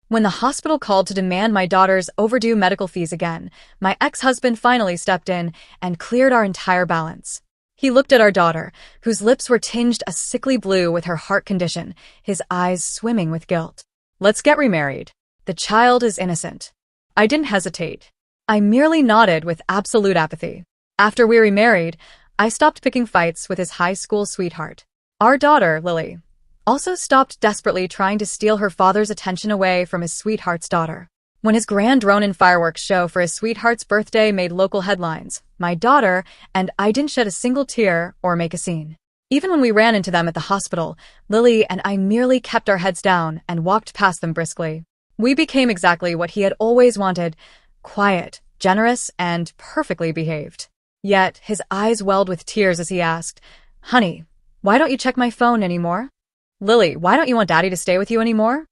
When the hospital called to demand my daughter's overdue medical fees again, my ex-husband finally stepped in and cleared our entire balance. He looked at our daughter, whose lips were tinged a sickly blue with her heart condition, his eyes swimming with guilt. "Let's get remarried. The child is innocent." I didn't hesitate. I merely nodded with absolute apathy. After we remarried, I stopped picking fights with his high school sweetheart. Our daughter, Lily, also stopped desperately trying to steal her father's attention away from his sweetheart's daughter. When his grand drone-in fireworks show for his sweetheart's birthday made local headlines, my daughter and I didn't shed a single tear or make a scene. Even when we ran into them at the hospital, Lily and I merely kept our heads down and walked past them briskly. We became exactly what he had always wanted: quiet, generous, and perfectly behaved. Yet his eyes welled with tears as he asked, "Honey, why don't you check my phone anymore? Lily, why don't you want Daddy to stay with you anymore?"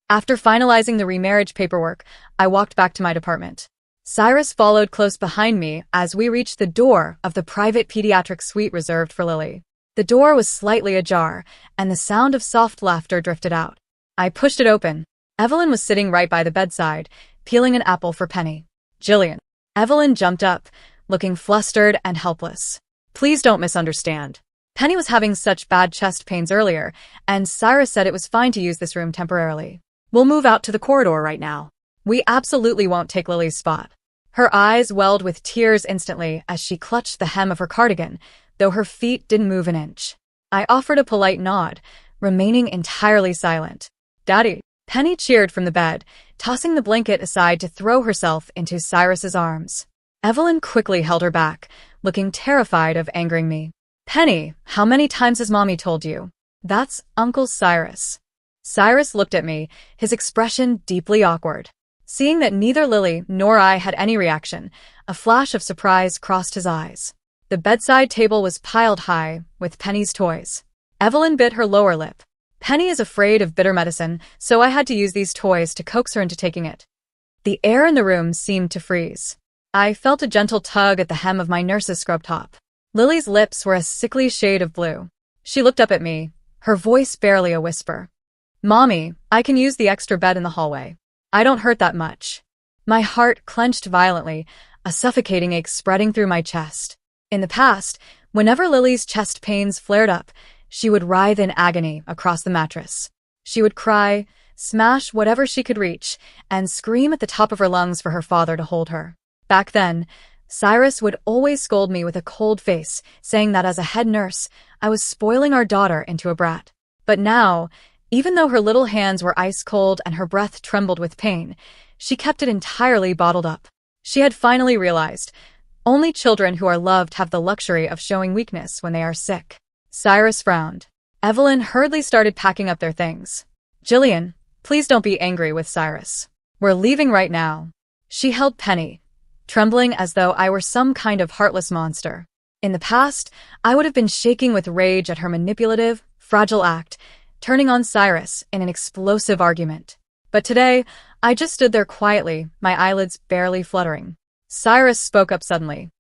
After finalizing the remarriage paperwork, I walked back to my department. Cyrus followed close behind me as we reached the door of the private pediatric suite reserved for Lily. The door was slightly ajar, and the sound of soft laughter drifted out. I pushed it open. Evelyn was sitting right by the bedside, peeling an apple for Penny. "Jillian." Evelyn jumped up, looking flustered and helpless. "Please don't misunderstand. Penny was having such bad chest pains earlier, and Cyrus said it was fine to use this room temporarily. We'll move out to the corridor right now. We absolutely won't take Lily's spot." Her eyes welled with tears instantly as she clutched the hem of her cardigan, though her feet didn't move an inch. I offered a polite nod, remaining entirely silent. "Daddy." Penny cheered from the bed, tossing the blanket aside to throw herself into Cyrus's arms. Evelyn quickly held her back, looking terrified of angering me. "Penny, how many times has Mommy told you? That's Uncle Cyrus." Cyrus looked at me, his expression deeply awkward. Seeing that neither Lily nor I had any reaction, a flash of surprise crossed his eyes. The bedside table was piled high with Penny's toys. Evelyn bit her lower lip. "Penny is afraid of bitter medicine, so I had to use these toys to coax her into taking it." The air in the room seemed to freeze. I felt a gentle tug at the hem of my nurse's scrub top. Lily's lips were a sickly shade of blue. She looked up at me, her voice barely a whisper. "Mommy, I can use the extra bed in the hallway. I don't hurt that much." My heart clenched violently, a suffocating ache spreading through my chest. In the past, whenever Lily's chest pains flared up, she would writhe in agony across the mattress. She would cry, smash whatever she could reach, and scream at the top of her lungs for her father to hold her. Back then, Cyrus would always scold me with a cold face, saying that as a head nurse, I was spoiling our daughter into a brat. But now, even though her little hands were ice cold and her breath trembled with pain, she kept it entirely bottled up. She had finally realized, only children who are loved have the luxury of showing weakness when they are sick. Cyrus frowned. Evelyn hurriedly started packing up their things. "Jillian, please don't be angry with Cyrus. We're leaving right now." She held Penny, trembling as though I were some kind of heartless monster. In the past, I would have been shaking with rage at her manipulative, fragile act, turning on Cyrus in an explosive argument. But today, I just stood there quietly, my eyelids barely fluttering. Cyrus spoke up suddenly.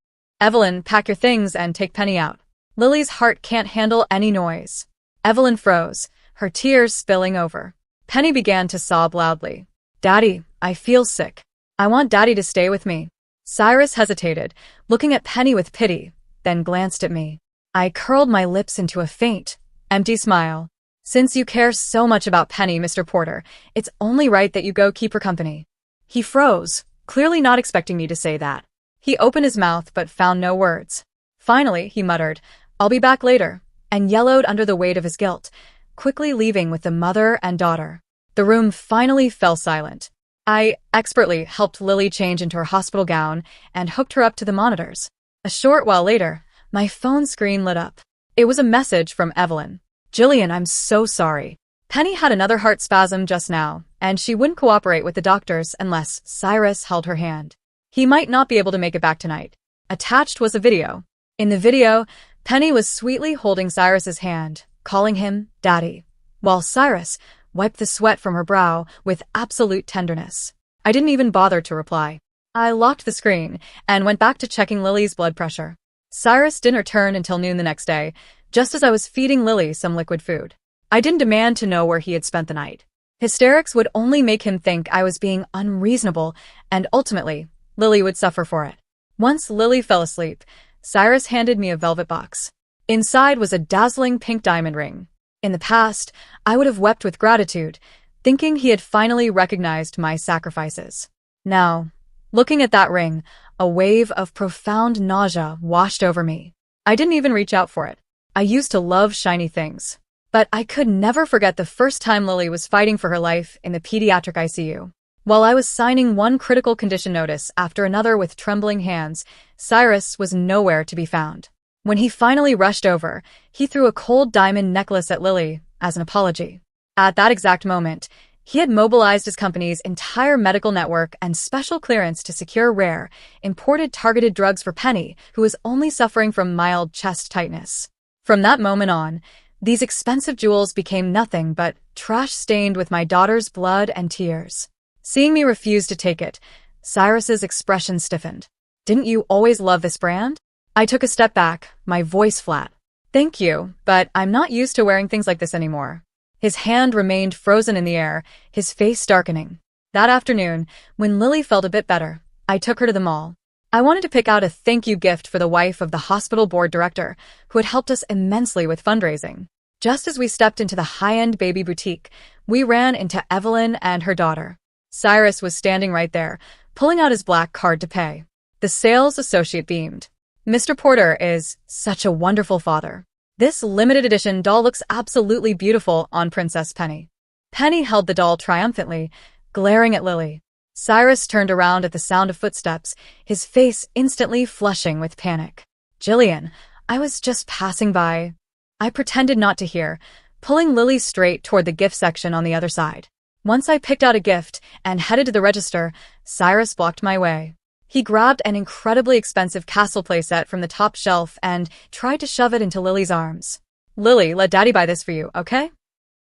"Evelyn, pack your things and take Penny out. Lily's heart can't handle any noise." Evelyn froze, her tears spilling over. Penny began to sob loudly. "Daddy, I feel sick. I want Daddy to stay with me." Cyrus hesitated, looking at Penny with pity, then glanced at me. I curled my lips into a faint, empty smile. "Since you care so much about Penny, Mr. Porter, it's only right that you go keep her company." He froze, clearly not expecting me to say that. He opened his mouth but found no words. Finally, he muttered, "I'll be back later," and yellowed under the weight of his guilt, quickly leaving with the mother and daughter. The room finally fell silent. I expertly helped Lily change into her hospital gown and hooked her up to the monitors. A short while later, my phone screen lit up. It was a message from Evelyn. "Jillian, I'm so sorry. Penny had another heart spasm just now, and she wouldn't cooperate with the doctors unless Cyrus held her hand. He might not be able to make it back tonight." Attached was a video. In the video, Penny was sweetly holding Cyrus's hand, calling him Daddy, while Cyrus wiped the sweat from her brow with absolute tenderness. I didn't even bother to reply. I locked the screen and went back to checking Lily's blood pressure. Cyrus didn't return until noon the next day, just as I was feeding Lily some liquid food. I didn't demand to know where he had spent the night. Hysterics would only make him think I was being unreasonable, and ultimately, Lily would suffer for it. Once Lily fell asleep, Cyrus handed me a velvet box. Inside was a dazzling pink diamond ring. In the past, I would have wept with gratitude, thinking he had finally recognized my sacrifices. Now, looking at that ring, a wave of profound nausea washed over me. I didn't even reach out for it. I used to love shiny things. But I could never forget the first time Lily was fighting for her life in the pediatric ICU. While I was signing one critical condition notice after another with trembling hands, Cyrus was nowhere to be found. When he finally rushed over, he threw a cold diamond necklace at Lily as an apology. At that exact moment, he had mobilized his company's entire medical network and special clearance to secure rare, imported targeted drugs for Penny, who was only suffering from mild chest tightness. From that moment on, these expensive jewels became nothing but trash stained with my daughter's blood and tears. Seeing me refuse to take it, Cyrus's expression stiffened. "Didn't you always love this brand?" I took a step back, my voice flat. "Thank you, but I'm not used to wearing things like this anymore." His hand remained frozen in the air, his face darkening. That afternoon, when Lily felt a bit better, I took her to the mall. I wanted to pick out a thank you gift for the wife of the hospital board director, who had helped us immensely with fundraising. Just as we stepped into the high-end baby boutique, we ran into Evelyn and her daughter. Cyrus was standing right there, pulling out his black card to pay. The sales associate beamed. "Mr. Porter is such a wonderful father. This limited edition doll looks absolutely beautiful on Princess Penny." Penny held the doll triumphantly, glaring at Lily. Cyrus turned around at the sound of footsteps, his face instantly flushing with panic. "Jillian, I was just passing by." I pretended not to hear, pulling Lily straight toward the gift section on the other side. Once I picked out a gift and headed to the register, Cyrus blocked my way. He grabbed an incredibly expensive castle playset from the top shelf and tried to shove it into Lily's arms. "Lily, let Daddy buy this for you, okay?"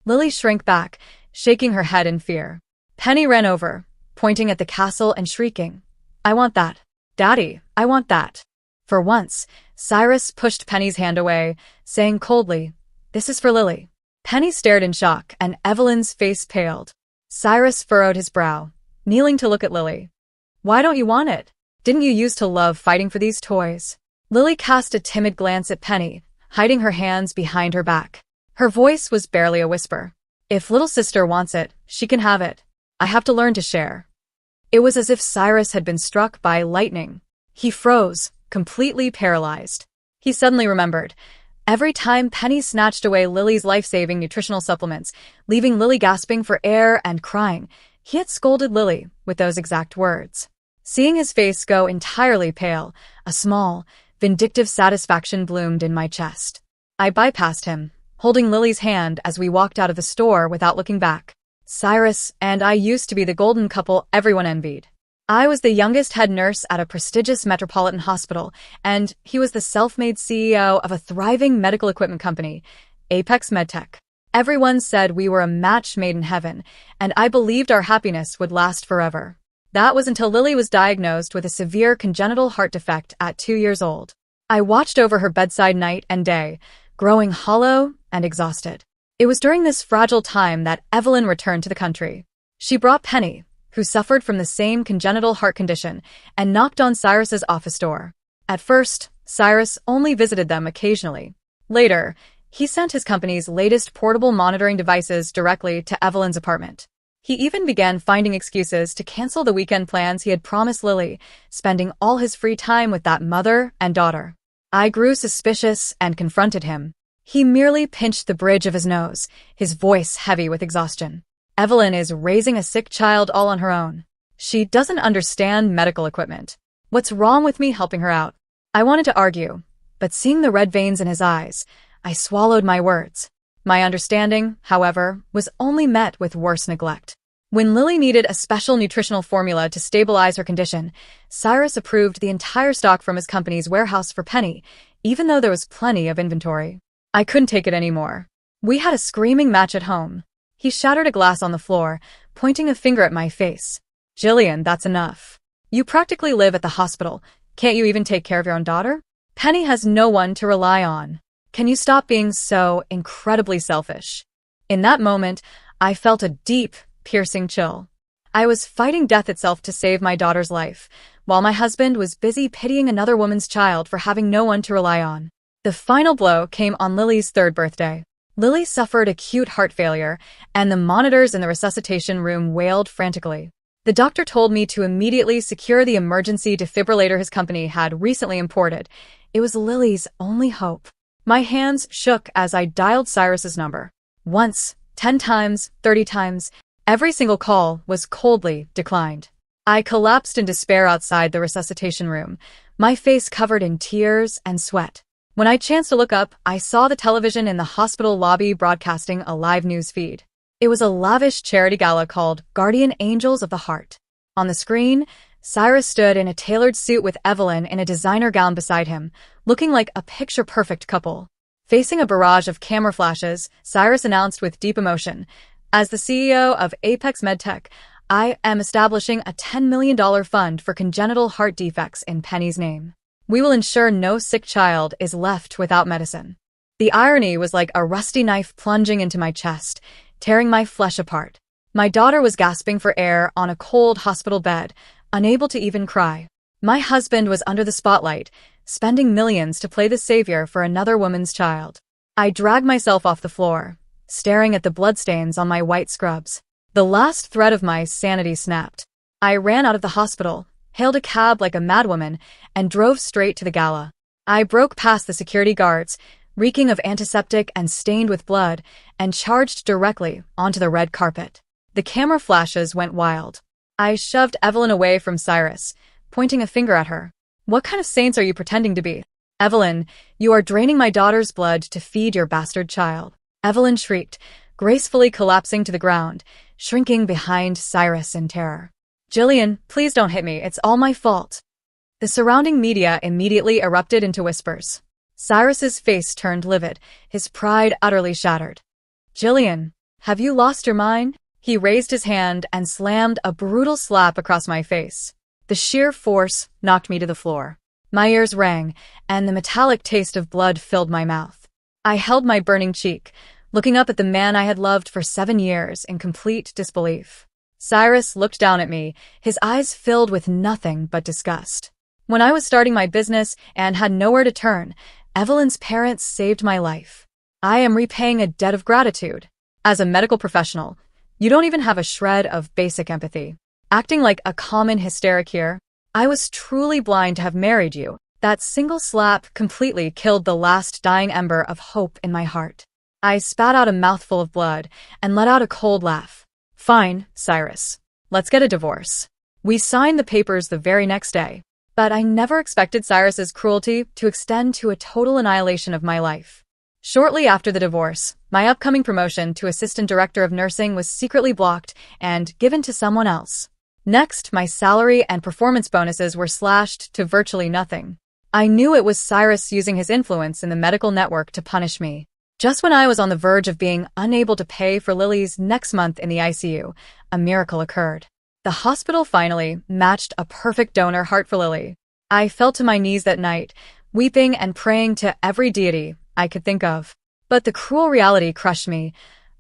Lily shrank back, shaking her head in fear. Penny ran over, pointing at the castle and shrieking, "I want that. Daddy, I want that." For once, Cyrus pushed Penny's hand away, saying coldly, "This is for Lily." Penny stared in shock, and Evelyn's face paled. Cyrus furrowed his brow, kneeling to look at Lily. "Why don't you want it? Didn't you used to love fighting for these toys?" Lily cast a timid glance at Penny, hiding her hands behind her back. Her voice was barely a whisper. "If little sister wants it, she can have it. I have to learn to share." It was as if Cyrus had been struck by lightning. He froze, completely paralyzed. He suddenly remembered. Every time Penny snatched away Lily's life-saving nutritional supplements, leaving Lily gasping for air and crying, he had scolded Lily with those exact words. Seeing his face go entirely pale, a small, vindictive satisfaction bloomed in my chest. I bypassed him, holding Lily's hand as we walked out of the store without looking back. Cyrus and I used to be the golden couple everyone envied. I was the youngest head nurse at a prestigious metropolitan hospital, and he was the self-made CEO of a thriving medical equipment company, Apex MedTech. Everyone said we were a match made in heaven, and I believed our happiness would last forever. That was until Lily was diagnosed with a severe congenital heart defect at 2 years old. I watched over her bedside night and day, growing hollow and exhausted. It was during this fragile time that Evelyn returned to the country. She brought Penny, who suffered from the same congenital heart condition, and knocked on Cyrus's office door. At first, Cyrus only visited them occasionally. Later, he sent his company's latest portable monitoring devices directly to Evelyn's apartment. He even began finding excuses to cancel the weekend plans he had promised Lily, spending all his free time with that mother and daughter. I grew suspicious and confronted him. He merely pinched the bridge of his nose, his voice heavy with exhaustion. "Evelyn is raising a sick child all on her own. She doesn't understand medical equipment. What's wrong with me helping her out?" I wanted to argue, but seeing the red veins in his eyes, I swallowed my words. My understanding, however, was only met with worse neglect. When Lily needed a special nutritional formula to stabilize her condition, Cyrus approved the entire stock from his company's warehouse for Penny, even though there was plenty of inventory. I couldn't take it anymore. We had a screaming match at home. He shattered a glass on the floor, pointing a finger at my face. "Jillian, that's enough. You practically live at the hospital. Can't you even take care of your own daughter? Penny has no one to rely on. Can you stop being so incredibly selfish?" In that moment, I felt a deep, piercing chill. I was fighting death itself to save my daughter's life, while my husband was busy pitying another woman's child for having no one to rely on. The final blow came on Lily's third birthday. Lily suffered acute heart failure, and the monitors in the resuscitation room wailed frantically. The doctor told me to immediately secure the emergency defibrillator his company had recently imported. It was Lily's only hope. My hands shook as I dialed Cyrus's number. Once, 10 times, 30 times, every single call was coldly declined. I collapsed in despair outside the resuscitation room, my face covered in tears and sweat. When I chanced to look up, I saw the television in the hospital lobby broadcasting a live news feed. It was a lavish charity gala called Guardian Angels of the Heart. On the screen, Cyrus stood in a tailored suit with Evelyn in a designer gown beside him, looking like a picture-perfect couple. Facing a barrage of camera flashes, Cyrus announced with deep emotion, "As the CEO of Apex MedTech, I am establishing a $10 million fund for congenital heart defects in Penny's name. We will ensure no sick child is left without medicine." The irony was like a rusty knife plunging into my chest, tearing my flesh apart. My daughter was gasping for air on a cold hospital bed, unable to even cry. My husband was under the spotlight, spending millions to play the savior for another woman's child. I dragged myself off the floor, staring at the bloodstains on my white scrubs. The last thread of my sanity snapped. I ran out of the hospital, hailed a cab like a madwoman, and drove straight to the gala. I broke past the security guards, reeking of antiseptic and stained with blood, and charged directly onto the red carpet. The camera flashes went wild. I shoved Evelyn away from Cyrus, pointing a finger at her. "What kind of saints are you pretending to be? Evelyn, you are draining my daughter's blood to feed your bastard child." Evelyn shrieked, gracefully collapsing to the ground, shrinking behind Cyrus in terror. "Jillian, please don't hit me, it's all my fault." The surrounding media immediately erupted into whispers. Cyrus's face turned livid, his pride utterly shattered. "Jillian, have you lost your mind?" He raised his hand and slammed a brutal slap across my face. The sheer force knocked me to the floor. My ears rang, and the metallic taste of blood filled my mouth. I held my burning cheek, looking up at the man I had loved for 7 years in complete disbelief. Cyrus looked down at me, his eyes filled with nothing but disgust. When I was starting my business and had nowhere to turn, Evelyn's parents saved my life. I am repaying a debt of gratitude. As a medical professional, you don't even have a shred of basic empathy. Acting like a common hysteric here, I was truly blind to have married you. That single slap completely killed the last dying ember of hope in my heart. I spat out a mouthful of blood and let out a cold laugh. "Fine, Cyrus. Let's get a divorce." We signed the papers the very next day. But I never expected Cyrus's cruelty to extend to a total annihilation of my life. Shortly after the divorce, my upcoming promotion to assistant director of nursing was secretly blocked and given to someone else. Next, my salary and performance bonuses were slashed to virtually nothing. I knew it was Cyrus using his influence in the medical network to punish me. Just when I was on the verge of being unable to pay for Lily's next month in the ICU, a miracle occurred. The hospital finally matched a perfect donor heart for Lily. I fell to my knees that night, weeping and praying to every deity I could think of. But the cruel reality crushed me.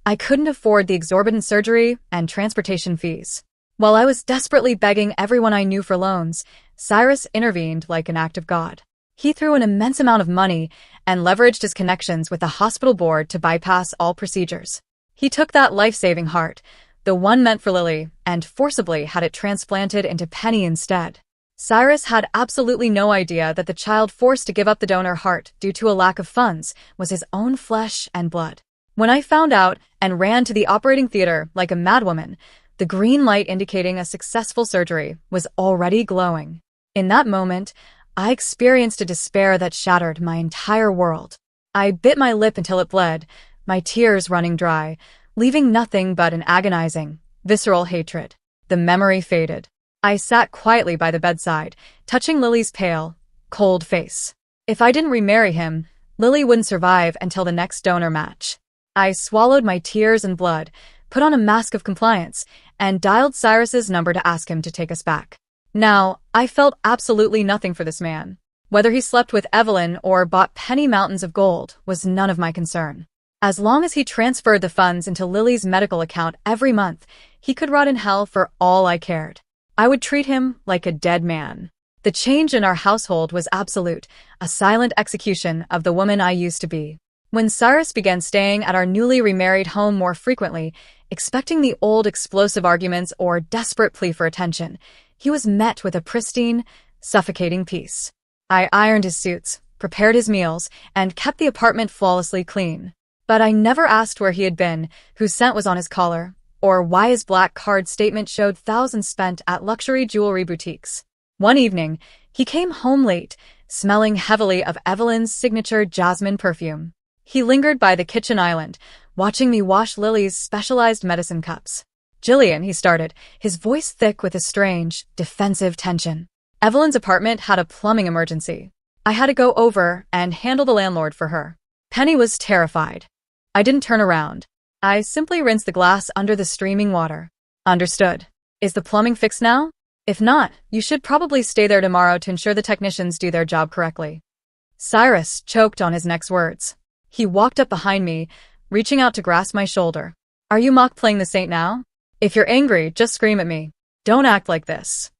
I couldn't afford the exorbitant surgery and transportation fees. While I was desperately begging everyone I knew for loans, Cyrus intervened like an act of God. He threw an immense amount of money and leveraged his connections with the hospital board to bypass all procedures. He took that life-saving heart, the one meant for Lily, and forcibly had it transplanted into Penny instead. Cyrus had absolutely no idea that the child forced to give up the donor heart due to a lack of funds was his own flesh and blood. When I found out and ran to the operating theater like a madwoman, the green light indicating a successful surgery was already glowing. In that moment, I experienced a despair that shattered my entire world. I bit my lip until it bled, my tears running dry, leaving nothing but an agonizing, visceral hatred. The memory faded. I sat quietly by the bedside, touching Lily's pale, cold face. If I didn't remarry him, Lily wouldn't survive until the next donor match. I swallowed my tears and blood, put on a mask of compliance, and dialed Cyrus's number to ask him to take us back. Now, I felt absolutely nothing for this man. Whether he slept with Evelyn or bought penny mountains of gold was none of my concern. As long as he transferred the funds into Lily's medical account every month, he could rot in hell for all I cared. I would treat him like a dead man. The change in our household was absolute, a silent execution of the woman I used to be. When Cyrus began staying at our newly remarried home more frequently, expecting the old explosive arguments or desperate plea for attention, he was met with a pristine, suffocating peace. I ironed his suits, prepared his meals, and kept the apartment flawlessly clean. But I never asked where he had been, whose scent was on his collar, or why his black card statement showed thousands spent at luxury jewelry boutiques. One evening, he came home late, smelling heavily of Evelyn's signature jasmine perfume. He lingered by the kitchen island, watching me wash Lily's specialized medicine cups. "Jillian," he started, his voice thick with a strange, defensive tension. "Evelyn's apartment had a plumbing emergency. I had to go over and handle the landlord for her." Penny was terrified. I didn't turn around. I simply rinsed the glass under the streaming water. "Understood. Is the plumbing fixed now? If not, you should probably stay there tomorrow to ensure the technicians do their job correctly." Cyrus choked on his next words. He walked up behind me, reaching out to grasp my shoulder. "Are you mock-playing the saint now? If you're angry, just scream at me. Don't act like this."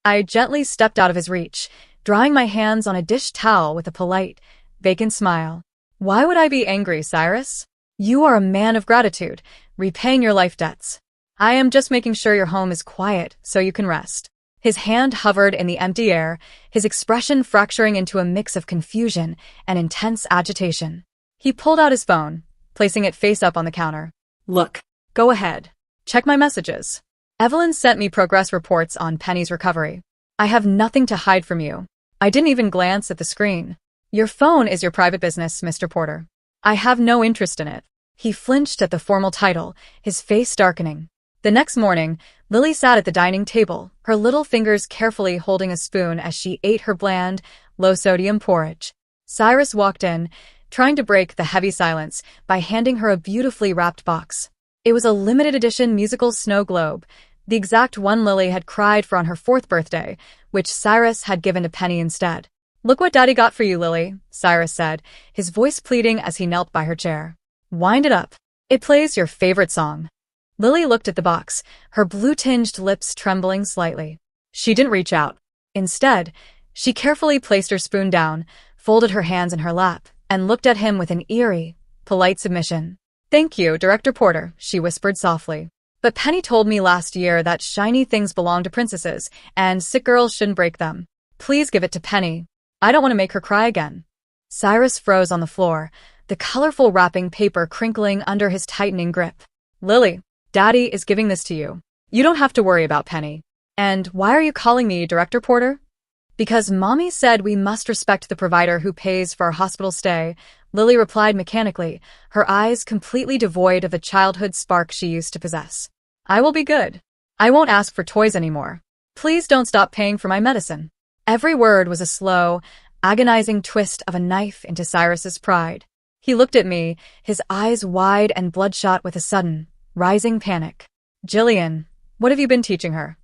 I gently stepped out of his reach, drying my hands on a dish towel with a polite, vacant smile. "Why would I be angry, Cyrus? You are a man of gratitude, repaying your life debts. I am just making sure your home is quiet so you can rest." His hand hovered in the empty air, his expression fracturing into a mix of confusion and intense agitation. He pulled out his phone, placing it face up on the counter. "Look. Go ahead. Check my messages. Evelyn sent me progress reports on Penny's recovery. I have nothing to hide from you." I didn't even glance at the screen. "Your phone is your private business, Mr. Porter. I have no interest in it." He flinched at the formal title, his face darkening. The next morning, Lily sat at the dining table, her little fingers carefully holding a spoon as she ate her bland, low-sodium porridge. Cyrus walked in, trying to break the heavy silence by handing her a beautifully wrapped box. It was a limited-edition musical snow globe, the exact one Lily had cried for on her 4th birthday, which Cyrus had given to Penny instead. "Look what Daddy got for you, Lily," Cyrus said, his voice pleading as he knelt by her chair. "Wind it up. It plays your favorite song." Lily looked at the box, her blue-tinged lips trembling slightly. She didn't reach out. Instead, she carefully placed her spoon down, folded her hands in her lap, and looked at him with an eerie, polite submission. "Thank you, Director Porter," she whispered softly. "But Penny told me last year that shiny things belong to princesses, and sick girls shouldn't break them. Please give it to Penny. I don't want to make her cry again." Cyrus froze on the floor, the colorful wrapping paper crinkling under his tightening grip. "Lily, Daddy is giving this to you. You don't have to worry about Penny. And why are you calling me Director Porter?" "Because Mommy said we must respect the provider who pays for our hospital stay," Lily replied mechanically, her eyes completely devoid of the childhood spark she used to possess. "I will be good. I won't ask for toys anymore. Please don't stop paying for my medicine." Every word was a slow, agonizing twist of a knife into Cyrus's pride. He looked at me, his eyes wide and bloodshot with a sudden, rising panic. "Jillian, what have you been teaching her?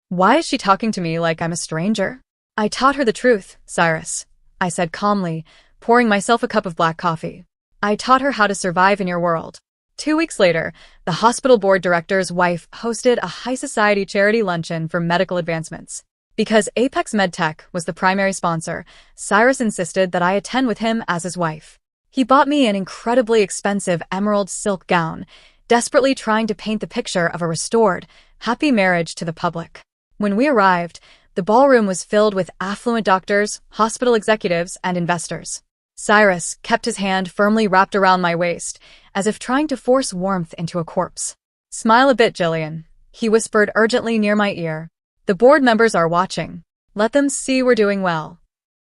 Why is she talking to me like I'm a stranger?" "I taught her the truth, Cyrus," I said calmly, pouring myself a cup of black coffee. "I taught her how to survive in your world." 2 weeks later, the hospital board director's wife hosted a high society charity luncheon for medical advancements. Because Apex MedTech was the primary sponsor, Cyrus insisted that I attend with him as his wife. He bought me an incredibly expensive emerald silk gown, desperately trying to paint the picture of a restored, happy marriage to the public. When we arrived, the ballroom was filled with affluent doctors, hospital executives, and investors. Cyrus kept his hand firmly wrapped around my waist, as if trying to force warmth into a corpse. "Smile a bit, Jillian," he whispered urgently near my ear. "The board members are watching. Let them see we're doing well."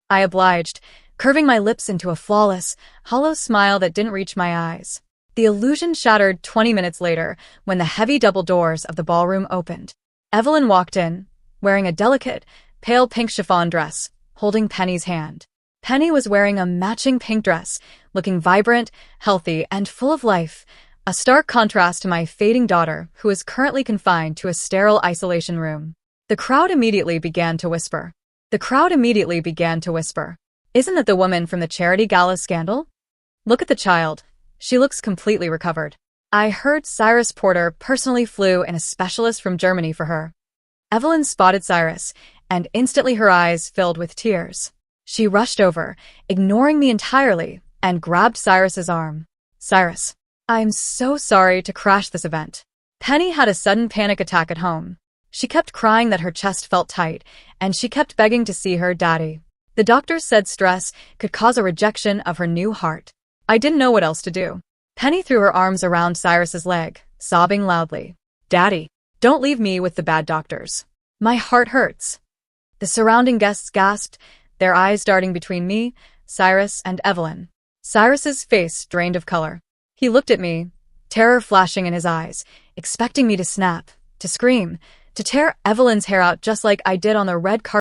I obliged, curving my lips into a flawless, hollow smile that didn't reach my eyes. The illusion shattered 20 minutes later when the heavy double doors of the ballroom opened. Evelyn walked in, wearing a delicate, pale pink chiffon dress, holding Penny's hand. Penny was wearing a matching pink dress, looking vibrant, healthy, and full of life, a stark contrast to my fading daughter, who is currently confined to a sterile isolation room. The crowd immediately began to whisper. "Isn't that the woman from the charity gala scandal? Look at the child. She looks completely recovered. I heard Cyrus Porter personally flew in a specialist from Germany for her. Evelyn spotted Cyrus, and instantly her eyes filled with tears. She rushed over, ignoring me entirely, and grabbed Cyrus's arm. Cyrus, I'm so sorry to crash this event. Penny had a sudden panic attack at home. She kept crying that her chest felt tight, and she kept begging to see her daddy. The doctors said stress could cause a rejection of her new heart. I didn't know what else to do. Penny threw her arms around Cyrus's leg, sobbing loudly. Daddy, don't leave me with the bad doctors. My heart hurts. The surrounding guests gasped, their eyes darting between me, Cyrus, and Evelyn. Cyrus's face drained of color. He looked at me, terror flashing in his eyes, expecting me to snap, to scream, to tear Evelyn's hair out just like I did on the red carpet.